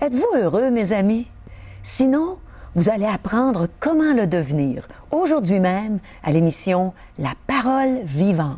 Êtes-vous heureux, mes amis? Sinon, vous allez apprendre comment le devenir, aujourd'hui même, à l'émission La Parole Vivante.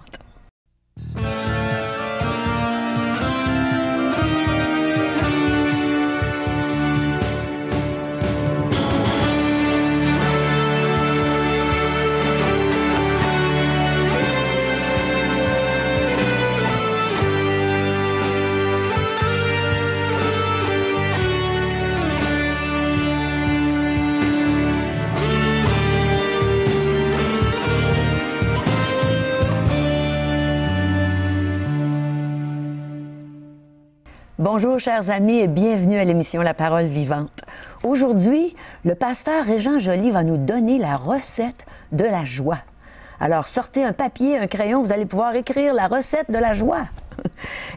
Bonjour, chers amis, et bienvenue à l'émission La Parole Vivante. Aujourd'hui, le pasteur Régent Joly va nous donner la recette de la joie. Alors, sortez un papier, un crayon, vous allez pouvoir écrire la recette de la joie.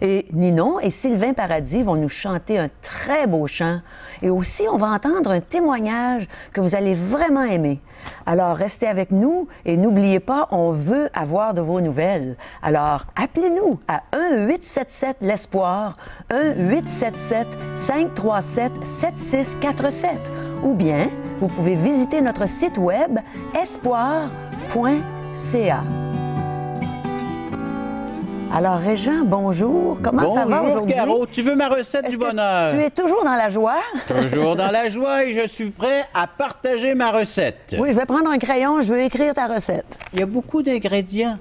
Et Ninon et Sylvain Paradis vont nous chanter un très beau chant. Et aussi, on va entendre un témoignage que vous allez vraiment aimer. Alors, restez avec nous et n'oubliez pas, on veut avoir de vos nouvelles. Alors, appelez-nous à 1-877-l'Espoir, 1-877-537-7647. Ou bien, vous pouvez visiter notre site web espoir.ca. Alors, Régent, bonjour. Comment ça va aujourd'hui? Bonjour, Caro. Tu veux ma recette du bonheur? Tu es toujours dans la joie? Toujours dans la joie et je suis prêt à partager ma recette. Oui, je vais prendre un crayon, je veux écrire ta recette. Il y a beaucoup d'ingrédients.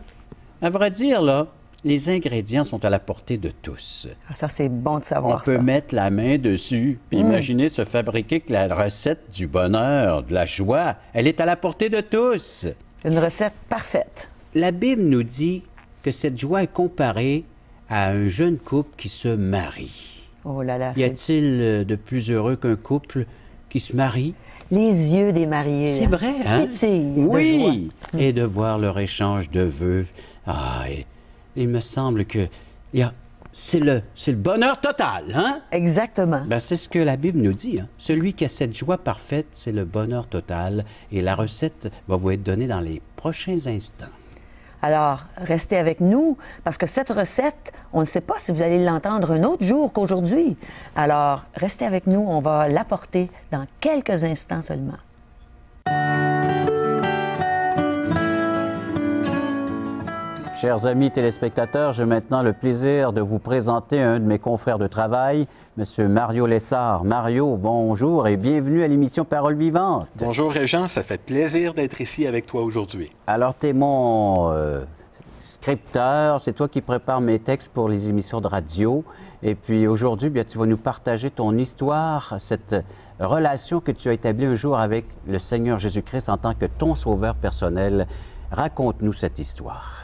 À vrai dire, là, les ingrédients sont à la portée de tous. Ah, ça, c'est bon de savoir. On peut mettre la main dessus, puis imaginer se fabriquer que la recette du bonheur, de la joie, elle est à la portée de tous. Une recette parfaite. La Bible nous dit que cette joie est comparée à un jeune couple qui se marie. Oh là là. Y a-t-il de plus heureux qu'un couple qui se marie? Les yeux des mariés. C'est vrai, hein? Oui. Et de voir leur échange de vœux. Ah, il me semble que c'est le bonheur total, hein? Exactement. Ben, c'est ce que la Bible nous dit. Hein? Celui qui a cette joie parfaite, c'est le bonheur total. Et la recette va vous être donnée dans les prochains instants. Alors, restez avec nous, parce que cette recette, on ne sait pas si vous allez l'entendre un autre jour qu'aujourd'hui. Alors, restez avec nous, on va l'apporter dans quelques instants seulement. Chers amis téléspectateurs, j'ai maintenant le plaisir de vous présenter un de mes confrères de travail, M. Mario Lessard. Mario, bonjour et bienvenue à l'émission Parole Vivante. Bonjour Régent, ça fait plaisir d'être ici avec toi aujourd'hui. Alors, tu es mon scripteur, c'est toi qui prépares mes textes pour les émissions de radio. Et puis aujourd'hui, bien, tu vas nous partager ton histoire, cette relation que tu as établie un jour avec le Seigneur Jésus-Christ en tant que ton sauveur personnel. Raconte-nous cette histoire.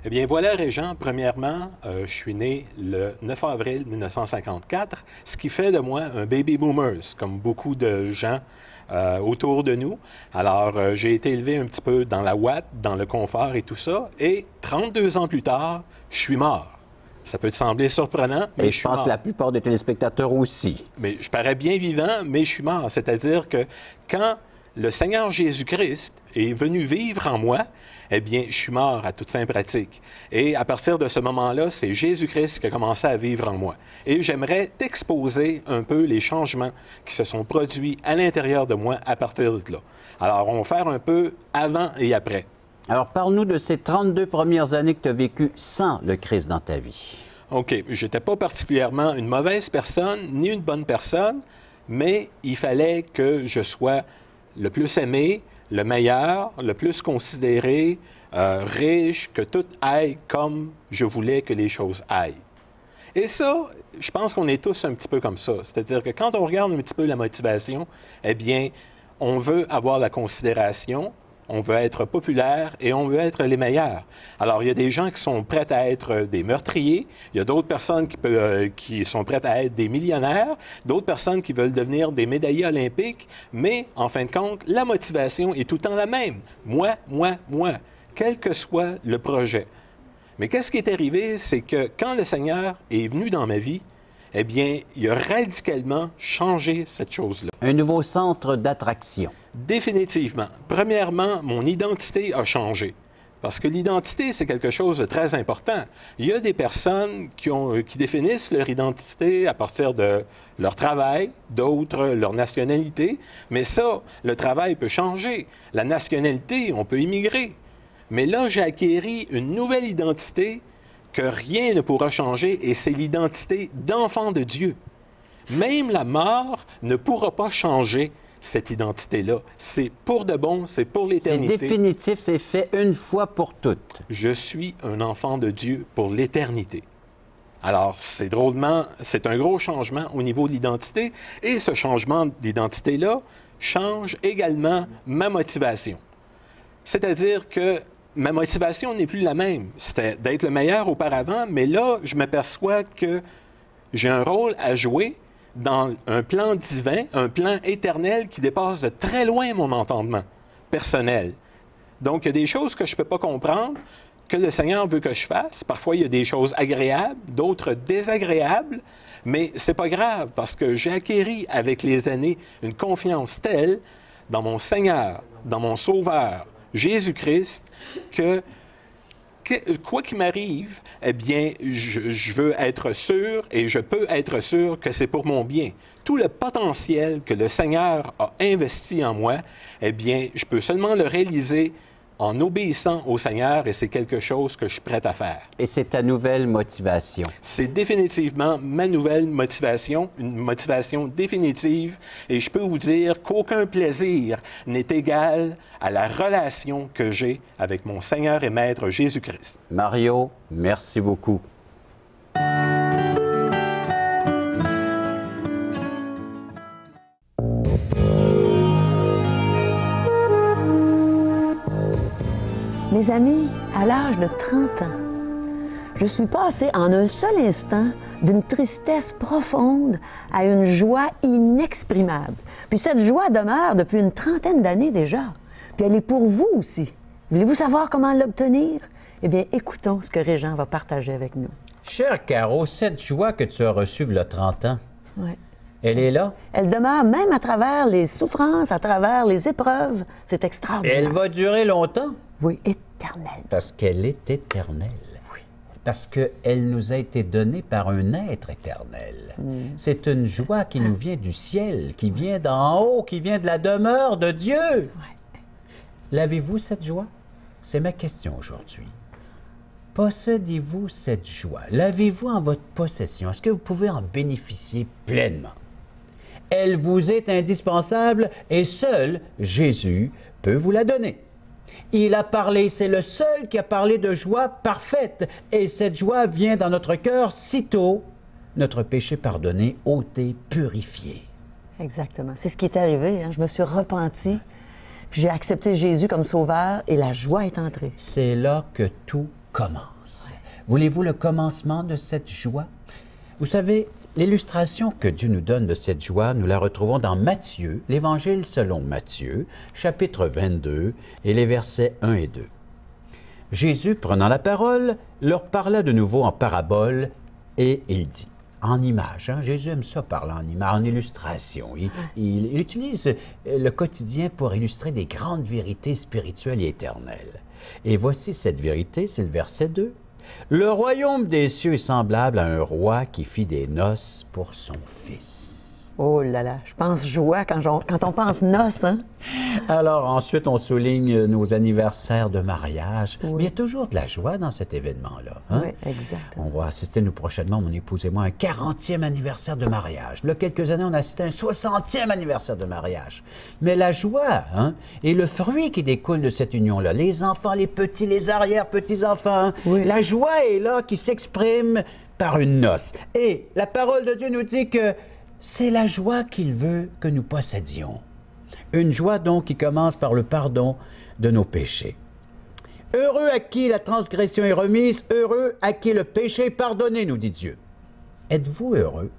Eh bien voilà Régent, premièrement, je suis né le 9 avril 1954, ce qui fait de moi un baby boomers, comme beaucoup de gens autour de nous. Alors j'ai été élevé un petit peu dans la ouate, dans le confort et tout ça, et 32 ans plus tard, je suis mort. Ça peut te sembler surprenant, mais je pense que la plupart des téléspectateurs aussi. Mais je parais bien vivant, mais je suis mort. C'est-à-dire que quand le Seigneur Jésus-Christ est venu vivre en moi, eh bien, je suis mort à toute fin pratique. Et à partir de ce moment-là, c'est Jésus-Christ qui a commencé à vivre en moi. Et j'aimerais t'exposer un peu les changements qui se sont produits à l'intérieur de moi à partir de là. Alors, on va faire un peu avant et après. Alors, parle-nous de ces 32 premières années que tu as vécues sans le Christ dans ta vie. OK. Je n'étais pas particulièrement une mauvaise personne, ni une bonne personne, mais il fallait que je sois le plus aimé, le meilleur, le plus considéré, riche, que tout aille comme je voulais que les choses aillent. Et ça, je pense qu'on est tous un petit peu comme ça. C'est-à-dire que quand on regarde un petit peu la motivation, eh bien, on veut avoir la considération, on veut être populaire et on veut être les meilleurs. Alors, il y a des gens qui sont prêts à être des meurtriers, il y a d'autres personnes qui sont prêtes à être des millionnaires, d'autres personnes qui veulent devenir des médaillés olympiques, mais en fin de compte, la motivation est tout le temps la même. Moi, quel que soit le projet. Mais qu'est-ce qui est arrivé, c'est que quand le Seigneur est venu dans ma vie, eh bien, il a radicalement changé cette chose-là. Un nouveau centre d'attraction. Définitivement. Premièrement, mon identité a changé. Parce que l'identité, c'est quelque chose de très important. Il y a des personnes qui définissent leur identité à partir de leur travail, d'autres leur nationalité. Mais ça, le travail peut changer. La nationalité, on peut immigrer. Mais là, j'ai acquéri une nouvelle identité que rien ne pourra changer, et c'est l'identité d'enfant de Dieu. Même la mort ne pourra pas changer cette identité-là. C'est pour de bon, c'est pour l'éternité. C'est définitif, c'est fait une fois pour toutes. Je suis un enfant de Dieu pour l'éternité. Alors, c'est un gros changement au niveau de l'identité, et ce changement d'identité-là change également ma motivation. C'est-à-dire que ma motivation n'est plus la même. C'était d'être le meilleur auparavant, mais là, je m'aperçois que j'ai un rôle à jouer dans un plan divin, un plan éternel qui dépasse de très loin mon entendement personnel. Donc, il y a des choses que je ne peux pas comprendre, que le Seigneur veut que je fasse. Parfois, il y a des choses agréables, d'autres désagréables, mais c'est pas grave, parce que j'ai acquéri avec les années une confiance telle dans mon Seigneur, dans mon Sauveur, Jésus-Christ, que quoi qu'il m'arrive, eh bien, je veux être sûr, et je peux être sûr que c'est pour mon bien. Tout le potentiel que le Seigneur a investi en moi, eh bien, je peux seulement le réaliser en obéissant au Seigneur, et c'est quelque chose que je suis prêt à faire. Et c'est ta nouvelle motivation. C'est définitivement ma nouvelle motivation, une motivation définitive, et je peux vous dire qu'aucun plaisir n'est égal à la relation que j'ai avec mon Seigneur et Maître Jésus-Christ. Mario, merci beaucoup. Mes amis, à l'âge de 30 ans, je suis passée en un seul instant d'une tristesse profonde à une joie inexprimable. Puis cette joie demeure depuis une trentaine d'années déjà. Puis elle est pour vous aussi. Voulez-vous savoir comment l'obtenir? Eh bien, écoutons ce que Régent va partager avec nous. Cher Caro, cette joie que tu as reçue il y a 30 ans, Ouais. elle est là? Elle demeure même à travers les souffrances, à travers les épreuves. C'est extraordinaire. Elle va durer longtemps? Oui, éternelle. Parce qu'elle est éternelle. Oui. Parce qu'elle nous a été donnée par un être éternel. C'est une joie qui nous vient du ciel, qui vient d'en haut, qui vient de la demeure de Dieu. Ouais. L'avez-vous, cette joie? C'est ma question aujourd'hui. Possédez-vous cette joie? L'avez-vous en votre possession? Est-ce que vous pouvez en bénéficier pleinement? Elle vous est indispensable et seul Jésus peut vous la donner. Il a parlé, c'est le seul qui a parlé de joie parfaite. Et cette joie vient dans notre cœur sitôt notre péché pardonné, ôté, purifié. Exactement. C'est ce qui est arrivé. Hein. Je me suis repentie, puis j'ai accepté Jésus comme sauveur et la joie est entrée. C'est là que tout commence. Voulez-vous le commencement de cette joie? Vous savez, l'illustration que Dieu nous donne de cette joie, nous la retrouvons dans Matthieu, l'Évangile selon Matthieu, chapitre 22, et les versets 1 et 2. Jésus, prenant la parole, leur parla de nouveau en parabole, et il dit, en image, hein, Jésus aime ça parler en image, en illustration. Il utilise le quotidien pour illustrer des grandes vérités spirituelles et éternelles. Et voici cette vérité, c'est le verset 2. Le royaume des cieux est semblable à un roi qui fit des noces pour son fils. Oh là là, je pense joie quand on pense noces, hein? Alors ensuite, on souligne nos anniversaires de mariage. Oui. Mais il y a toujours de la joie dans cet événement-là. Hein? Oui, exactement. On va assister, nous, prochainement, mon épouse et moi, à un 40e anniversaire de mariage. Là, quelques années, on a assisté à un 60e anniversaire de mariage. Mais la joie, hein, et le fruit qui découle de cette union-là, les enfants, les petits, les arrière-petits-enfants, Oui. la joie est là qui s'exprime par une noce. Et la parole de Dieu nous dit que c'est la joie qu'il veut que nous possédions. Une joie donc qui commence par le pardon de nos péchés. Heureux à qui la transgression est remise, heureux à qui le péché est pardonné, nous dit Dieu. Êtes-vous heureux?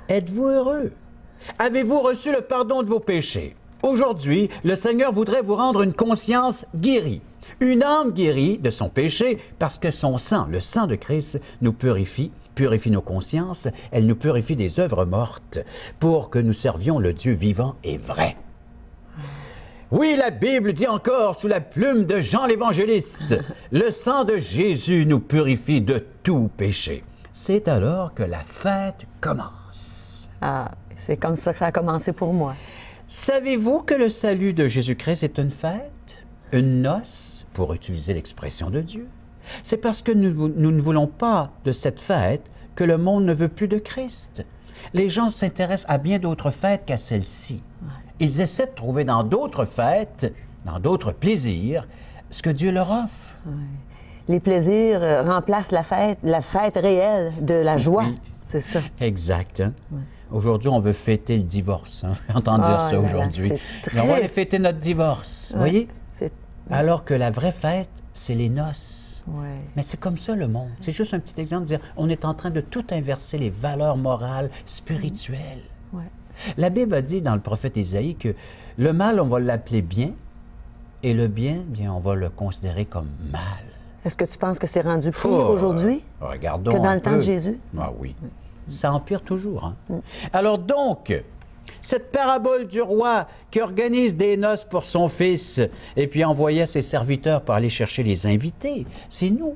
Êtes-vous heureux? Avez-vous reçu le pardon de vos péchés? Aujourd'hui, le Seigneur voudrait vous rendre une conscience guérie, une âme guérie de son péché, parce que son sang, le sang de Christ, nous purifie nos consciences, elle nous purifie des œuvres mortes, pour que nous servions le Dieu vivant et vrai. Oui, la Bible dit encore sous la plume de Jean l'Évangéliste, le sang de Jésus nous purifie de tout péché. C'est alors que la fête commence. Ah, c'est comme ça que ça a commencé pour moi. Savez-vous que le salut de Jésus-Christ est une fête, une noce, pour utiliser l'expression de Dieu? C'est parce que nous ne voulons pas de cette fête que le monde ne veut plus de Christ. Les gens s'intéressent à bien d'autres fêtes qu'à celle-ci. Ils essaient de trouver dans d'autres fêtes, dans d'autres plaisirs, ce que Dieu leur offre. Ouais. Les plaisirs remplacent la fête réelle de la joie. Oui. C'est ça. Exact. Hein? Ouais. Aujourd'hui, on veut fêter le divorce. Hein? Entendre dire ça aujourd'hui. Mais on va aller fêter notre divorce, vous voyez? Alors que la vraie fête, c'est les noces. Ouais. Mais c'est comme ça le monde. C'est juste un petit exemple de dire, on est en train de tout inverser les valeurs morales, spirituelles. Ouais. La Bible a dit dans le prophète Isaïe que le mal, on va l'appeler bien, et le bien, bien, on va le considérer comme mal. Est-ce que tu penses que c'est rendu pire aujourd'hui regardons que dans le un temps peu. de Jésus? Ah oui. Ça empire toujours. Hein? Alors donc, cette parabole du roi qui organise des noces pour son fils et puis envoyait ses serviteurs pour aller chercher les invités, c'est nous.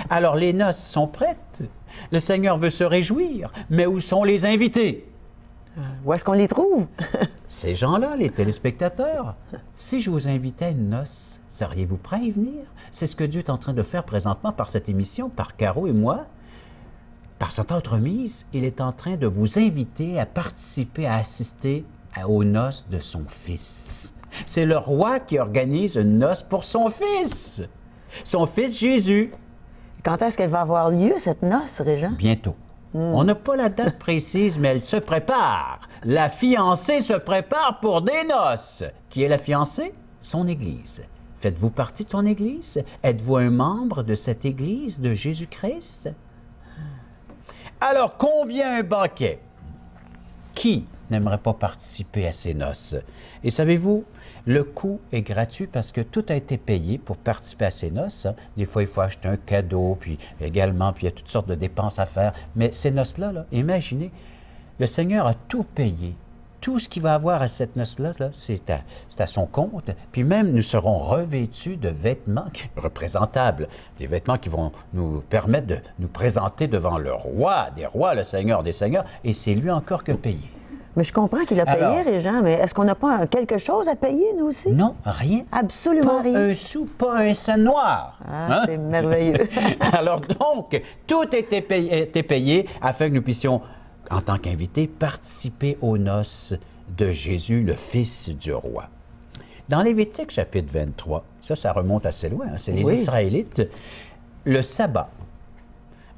Alors les noces sont prêtes. Le Seigneur veut se réjouir. Mais où sont les invités? Où est-ce qu'on les trouve? Ces gens-là, les téléspectateurs. Si je vous invitais à une noce, seriez-vous prêts à y venir? C'est ce que Dieu est en train de faire présentement par cette émission, par Caro et moi. Par cette entremise, il est en train de vous inviter à participer, à assister aux noces de son fils. C'est le roi qui organise une noce pour son fils Jésus. Quand est-ce qu'elle va avoir lieu, cette noce, Régent? Bientôt. On n'a pas la date précise, mais elle se prépare. La fiancée se prépare pour des noces. Qui est la fiancée? Son Église. Faites-vous partie de ton Église? Êtes-vous un membre de cette Église de Jésus-Christ? Alors, convient un banquet. Qui n'aimerait pas participer à ces noces? Et savez-vous, le coût est gratuit parce que tout a été payé pour participer à ces noces. Hein. Des fois, il faut acheter un cadeau, puis également, puis il y a toutes sortes de dépenses à faire. Mais ces noces-là, imaginez, le Seigneur a tout payé. Tout ce qu'il va avoir à cette noce-là, c'est à son compte. Puis même, nous serons revêtus de vêtements représentables, des vêtements qui vont nous permettre de nous présenter devant le roi des rois, le Seigneur des seigneurs, et c'est lui encore que payer. Mais je comprends qu'il a payé, Régent, mais est-ce qu'on n'a pas quelque chose à payer, nous aussi? Non, rien. Absolument pas rien. Un sou, pas un cent noir. Ah, c'est merveilleux. Alors donc, tout était payé afin que nous puissions, en tant qu'invités, participer aux noces de Jésus, le Fils du roi. Dans Lévitique, chapitre 23, ça remonte assez loin, hein, c'est les Israélites, le sabbat.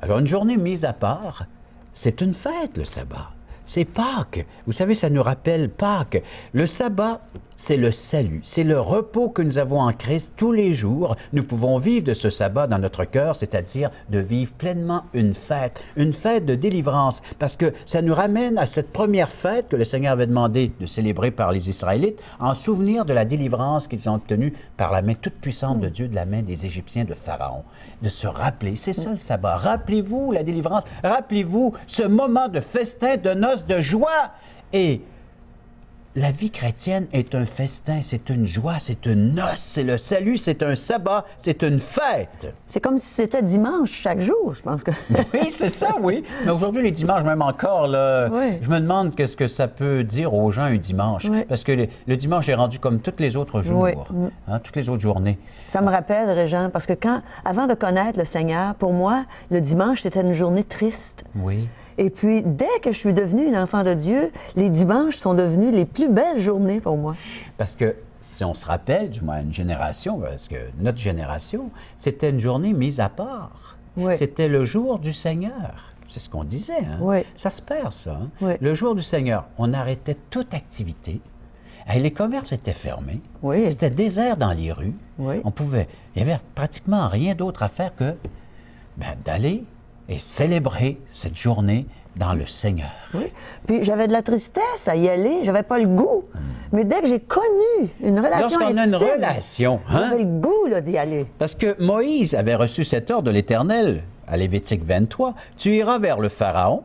Alors, une journée mise à part, c'est une fête, le sabbat. C'est Pâques. Vous savez, ça nous rappelle Pâques. Le sabbat, c'est le salut. C'est le repos que nous avons en Christ tous les jours. Nous pouvons vivre de ce sabbat dans notre cœur, c'est-à-dire de vivre pleinement une fête de délivrance. Parce que ça nous ramène à cette première fête que le Seigneur avait demandé de célébrer par les Israélites en souvenir de la délivrance qu'ils ont obtenue par la main toute puissante de Dieu, de la main des Égyptiens de Pharaon. De se rappeler, c'est ça le sabbat. Rappelez-vous la délivrance, rappelez-vous ce moment de festin, de noces, de joie. Et la vie chrétienne est un festin, c'est une joie, c'est une noce, c'est le salut, c'est un sabbat, c'est une fête. C'est comme si c'était dimanche chaque jour, je pense que... Oui, c'est ça, oui. Mais aujourd'hui, les dimanches, même encore, là, je me demande qu'est-ce que ça peut dire aux gens un dimanche. Oui. Parce que le dimanche est rendu comme tous les autres jours, hein, toutes les autres journées. Ça me rappelle, Régent, parce que avant de connaître le Seigneur, pour moi, le dimanche, c'était une journée triste. Oui. Et puis, dès que je suis devenue une enfant de Dieu, les dimanches sont devenus les plus belles journées pour moi. Parce que, si on se rappelle, du moins une génération, parce que notre génération, c'était une journée mise à part. Oui. C'était le jour du Seigneur. C'est ce qu'on disait, hein? Oui. Ça se perd, ça. Hein? Oui. Le jour du Seigneur, on arrêtait toute activité. Et les commerces étaient fermés. Oui. C'était désert dans les rues. Oui. Il n'y avait pratiquement rien d'autre à faire que d'aller et célébrer cette journée dans le Seigneur. Oui, puis j'avais de la tristesse à y aller, j'avais pas le goût. Mais dès que j'ai connu une relation lorsqu'on a une relation, j'avais le goût d'y aller. Parce que Moïse avait reçu cet ordre de l'Éternel, à Lévitique 23, « Tu iras vers le Pharaon,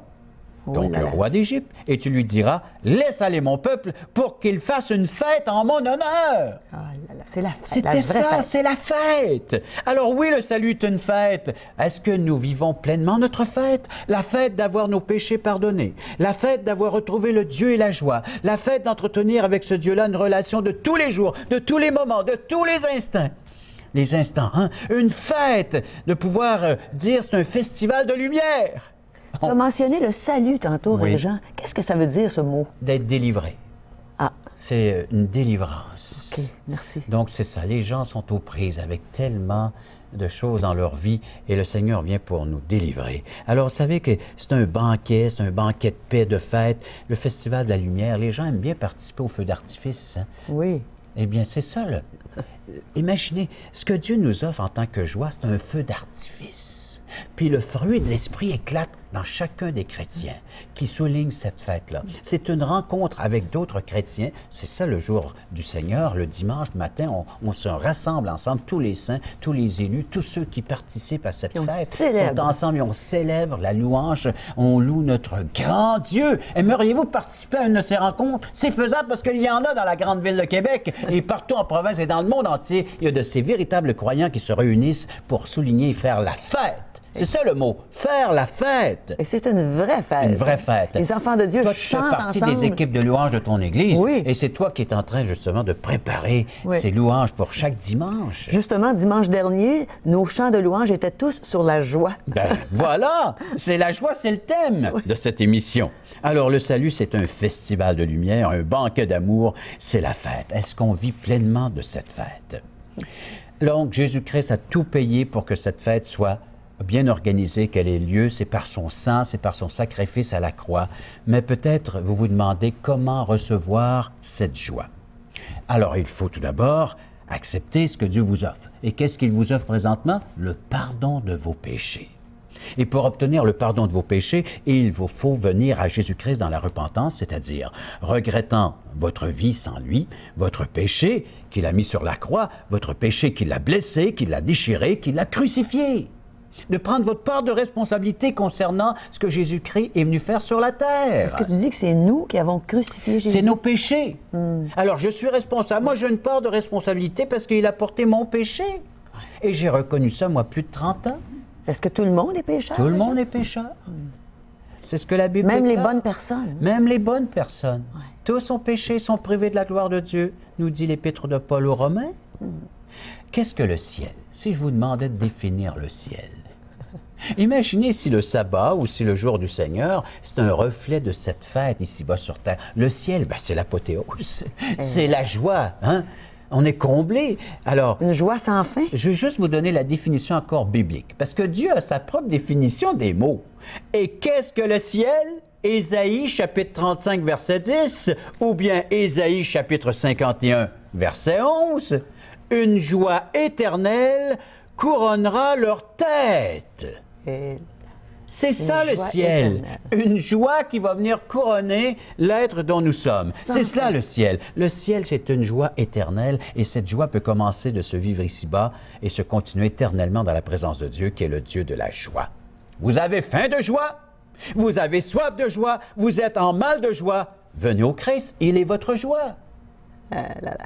Oh donc là le là. roi d'Égypte, et tu lui diras, laisse aller mon peuple pour qu'il fasse une fête en mon honneur. Ah là là, c'est la fête, la C'était vraie ça, fête. c'est la fête. Alors oui, le salut est une fête. Est-ce que nous vivons pleinement notre fête? La fête d'avoir nos péchés pardonnés, la fête d'avoir retrouvé le Dieu et la joie, la fête d'entretenir avec ce Dieu-là une relation de tous les jours, de tous les moments, de tous les instants. Les instants, hein? Une fête de pouvoir dire c'est un festival de lumière. Tu as mentionné le salut tantôt, Oui. Régent. Qu'est-ce que ça veut dire, ce mot? D'être délivré. Ah, C'est une délivrance. OK, merci. Donc c'est ça, les gens sont aux prises avec tellement de choses dans leur vie et le Seigneur vient pour nous délivrer. Alors vous savez que c'est un banquet de paix, de fête, le festival de la lumière. Les gens aiment bien participer au feu d'artifice. Hein? Oui. Eh bien c'est ça, là. Imaginez, ce que Dieu nous offre en tant que joie, c'est un feu d'artifice. Puis le fruit de l'Esprit éclate dans chacun des chrétiens qui soulignent cette fête-là. C'est une rencontre avec d'autres chrétiens. C'est ça le jour du Seigneur. Le dimanche matin, on se rassemble ensemble, tous les saints, tous les élus, tous ceux qui participent à cette Puis on fête. célèbre. Sont ensemble et on célèbre la louange, on loue notre grand Dieu. Aimeriez-vous participer à une de ces rencontres? C'est faisable parce qu'il y en a dans la grande ville de Québec et partout en province et dans le monde entier. Il y a de ces véritables croyants qui se réunissent pour souligner et faire la fête. C'est ça le mot, faire la fête. Et c'est une vraie fête. Une vraie fête. Les enfants de Dieu Toi, tu fais chantent partie ensemble. des équipes de louanges de ton Église. Oui. Et c'est toi qui es en train justement de préparer Oui. ces louanges pour chaque dimanche. Justement, dimanche dernier, nos chants de louange étaient tous sur la joie. Ben voilà, c'est la joie, c'est le thème de cette émission. Alors le salut, c'est un festival de lumière, un banquet d'amour, c'est la fête. Est-ce qu'on vit pleinement de cette fête? Donc Jésus-Christ a tout payé pour que cette fête soit bien organisée, qu'elle ait lieu, c'est par son sang, c'est par son sacrifice à la croix. Mais peut-être vous vous demandez comment recevoir cette joie. Alors il faut tout d'abord accepter ce que Dieu vous offre. Et qu'est-ce qu'il vous offre présentement? Le pardon de vos péchés. Et pour obtenir le pardon de vos péchés, il vous faut venir à Jésus-Christ dans la repentance, c'est-à-dire regrettant votre vie sans lui, votre péché qu'il a mis sur la croix, votre péché qu'il a blessé, qu'il a déchiré, qu'il a crucifié. De prendre votre part de responsabilité concernant ce que Jésus-Christ est venu faire sur la terre. Est-ce que tu dis que c'est nous qui avons crucifié Jésus? C'est nos péchés. Hmm. Alors, je suis responsable. Moi, j'ai une part de responsabilité parce qu'il a porté mon péché. Et j'ai reconnu ça, moi, plus de 30 ans. Est-ce que tout le monde est pécheur? Tout le Régent? monde est pécheur. C'est ce que la Bible Même les déclare. bonnes personnes. Même les bonnes personnes. Ouais. Tous ont péché, sont privés de la gloire de Dieu, nous dit l'Épître de Paul aux Romains. Qu'est-ce que le ciel? Si je vous demandais de définir le ciel. Imaginez si le sabbat ou si le jour du Seigneur, c'est un reflet de cette fête ici-bas sur terre. Le ciel, ben, c'est l'apothéose. C'est la joie, hein? On est comblé. Alors, Une joie sans fin. je vais juste vous donner la définition encore biblique, parce que Dieu a sa propre définition des mots. Et qu'est-ce que le ciel? Ésaïe chapitre 35 verset 10, ou bien Ésaïe chapitre 51 verset 11. Une joie éternelle couronnera leur tête. Et C'est ça le joie ciel, éternelle. une joie qui va venir couronner l'être dont nous sommes. Sans C'est cela fin. le ciel. Le ciel, c'est une joie éternelle et cette joie peut commencer de se vivre ici-bas et se continuer éternellement dans la présence de Dieu qui est le Dieu de la joie. Vous avez faim de joie, vous avez soif de joie, vous êtes en mal de joie. Venez au Christ, il est votre joie. là, là.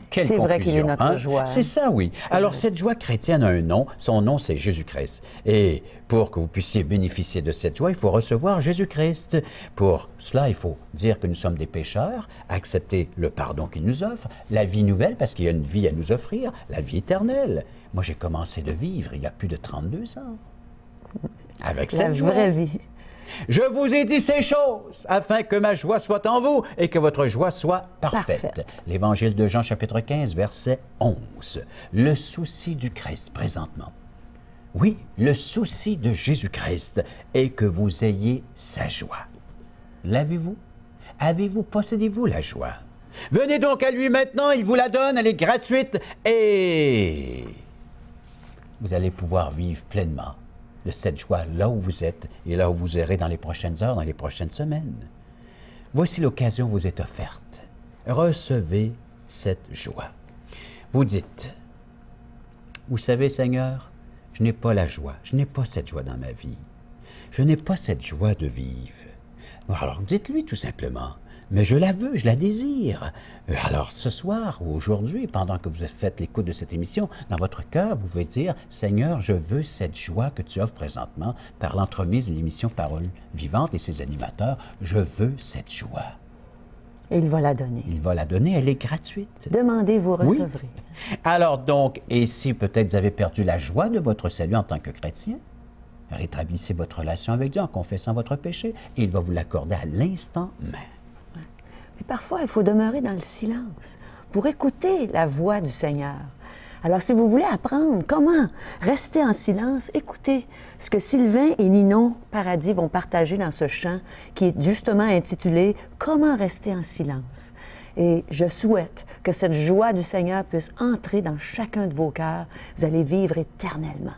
Quelle C'est vrai qu'il est confusion, notre hein? joie. C'est ça, oui. Alors, vrai. cette joie chrétienne a un nom. Son nom, c'est Jésus-Christ. Et pour que vous puissiez bénéficier de cette joie, il faut recevoir Jésus-Christ. Pour cela, il faut dire que nous sommes des pécheurs, accepter le pardon qu'il nous offre, la vie nouvelle, parce qu'il y a une vie à nous offrir, la vie éternelle. Moi, j'ai commencé de vivre il y a plus de 32 ans. Avec La cette joie. vraie vie. Je vous ai dit ces choses afin que ma joie soit en vous et que votre joie soit parfaite. Parfaite. L'Évangile de Jean chapitre 15 verset 11. Le souci du Christ présentement. Oui, le souci de Jésus-Christ est que vous ayez sa joie. L'avez-vous? Avez-vous, possédez-vous la joie? Venez donc à lui maintenant, il vous la donne, elle est gratuite et vous allez pouvoir vivre pleinement de cette joie là où vous êtes et là où vous irez dans les prochaines heures, dans les prochaines semaines. Voici l'occasion vous est offerte. Recevez cette joie. Vous dites, vous savez Seigneur, je n'ai pas la joie, je n'ai pas cette joie dans ma vie. Je n'ai pas cette joie de vivre. Alors dites-lui tout simplement. Mais je la veux, je la désire. Alors ce soir ou aujourd'hui, pendant que vous faites l'écoute de cette émission, dans votre cœur, vous pouvez dire, Seigneur, je veux cette joie que tu offres présentement par l'entremise de l'émission Parole vivante et ses animateurs. Je veux cette joie. Et il va la donner. Il va la donner, elle est gratuite. Demandez, vous Oui. recevrez. Alors donc, et si peut-être vous avez perdu la joie de votre salut en tant que chrétien, rétablissez votre relation avec Dieu en confessant votre péché et il va vous l'accorder à l'instant même. Mais parfois, il faut demeurer dans le silence pour écouter la voix du Seigneur. Alors, si vous voulez apprendre comment rester en silence, écoutez ce que Sylvain et Ninon Paradis vont partager dans ce chant qui est justement intitulé « Comment rester en silence ». Et je souhaite que cette joie du Seigneur puisse entrer dans chacun de vos cœurs. Vous allez vivre éternellement.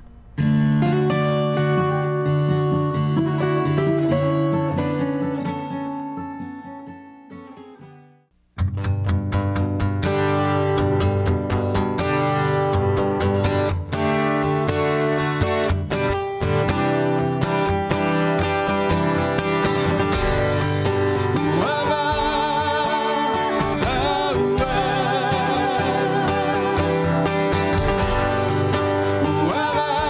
Whoever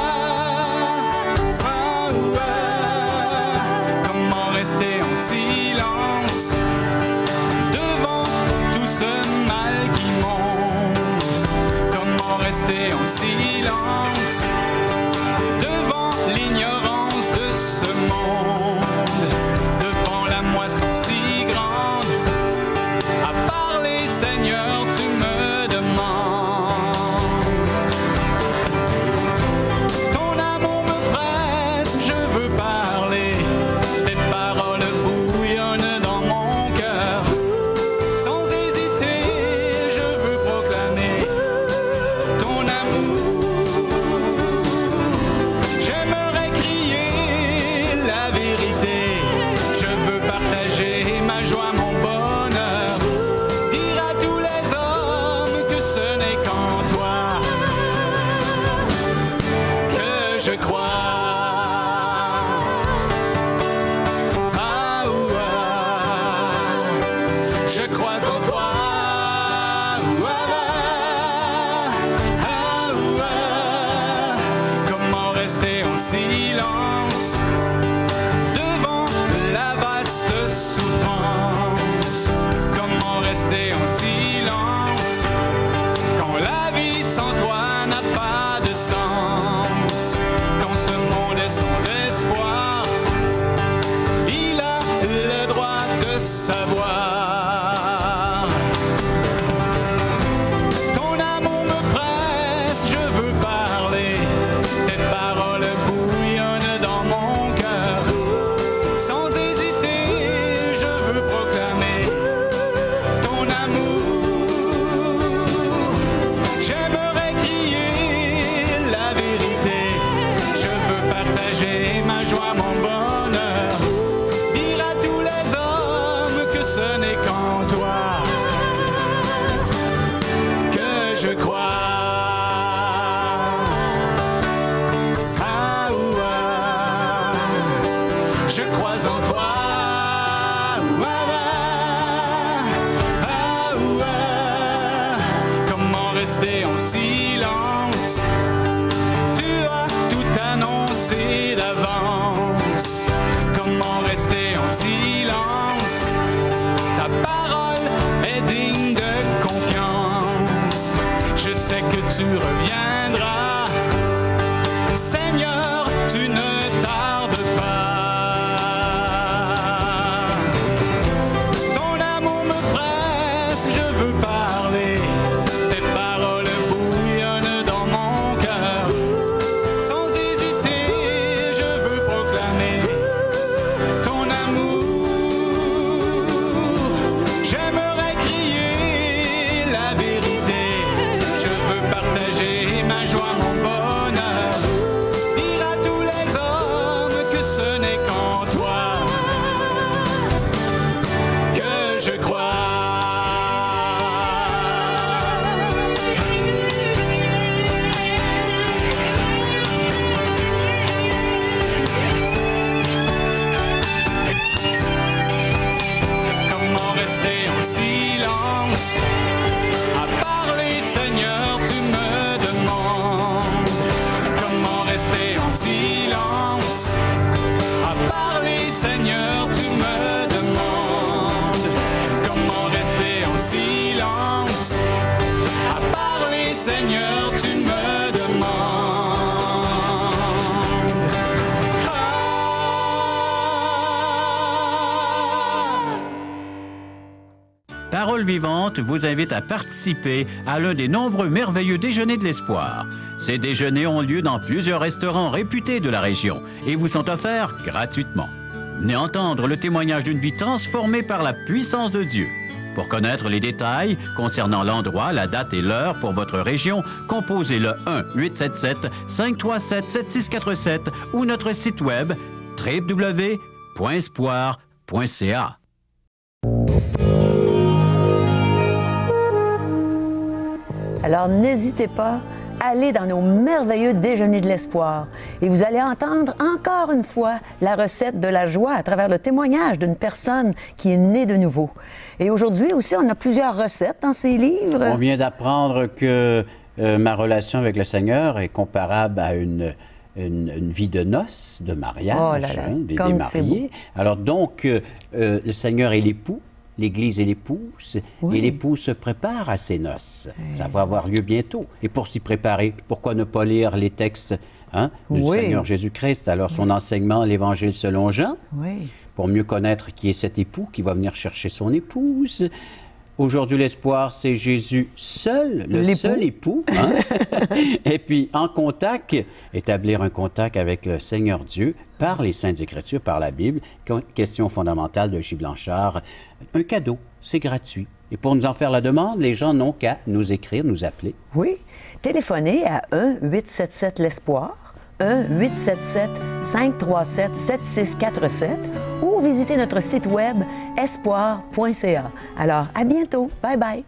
Parole Vivante vous invite à participer à l'un des nombreux merveilleux déjeuners de l'espoir. Ces déjeuners ont lieu dans plusieurs restaurants réputés de la région et vous sont offerts gratuitement. Venez entendre le témoignage d'une vie transformée par la puissance de Dieu. Pour connaître les détails concernant l'endroit, la date et l'heure pour votre région, composez le 1-877-537-7647 ou notre site web www.espoir.ca. Alors n'hésitez pas, allez dans nos merveilleux déjeuners de l'espoir et vous allez entendre encore une fois la recette de la joie à travers le témoignage d'une personne qui est née de nouveau. Et aujourd'hui aussi, on a plusieurs recettes dans ces livres. On vient d'apprendre que ma relation avec le Seigneur est comparable à une vie de noces, de mariage, Oh là là, des comme mariés. Alors donc, le Seigneur est l'époux, l'Église est l'épouse, Oui. et l'épouse se prépare à ses noces. Ça va avoir lieu bientôt. Et pour s'y préparer, pourquoi ne pas lire les textes du Oui. Seigneur Jésus-Christ? Alors son enseignement, l'Évangile selon Jean, Oui. pour mieux connaître qui est cet époux qui va venir chercher son épouse. Aujourd'hui, l'espoir, c'est Jésus seul, le L'époux. seul époux. Et puis, en contact, établir un contact avec le Seigneur Dieu par les Saintes Écritures, par la Bible. Question fondamentale de J. Blanchard. Un cadeau, c'est gratuit. Et pour nous en faire la demande, les gens n'ont qu'à nous écrire, nous appeler. Oui. Téléphonez à 1-877-l'Espoir, 1-877-537-7647 ou visitez notre site web espoir.ca. Alors, à bientôt. Bye bye.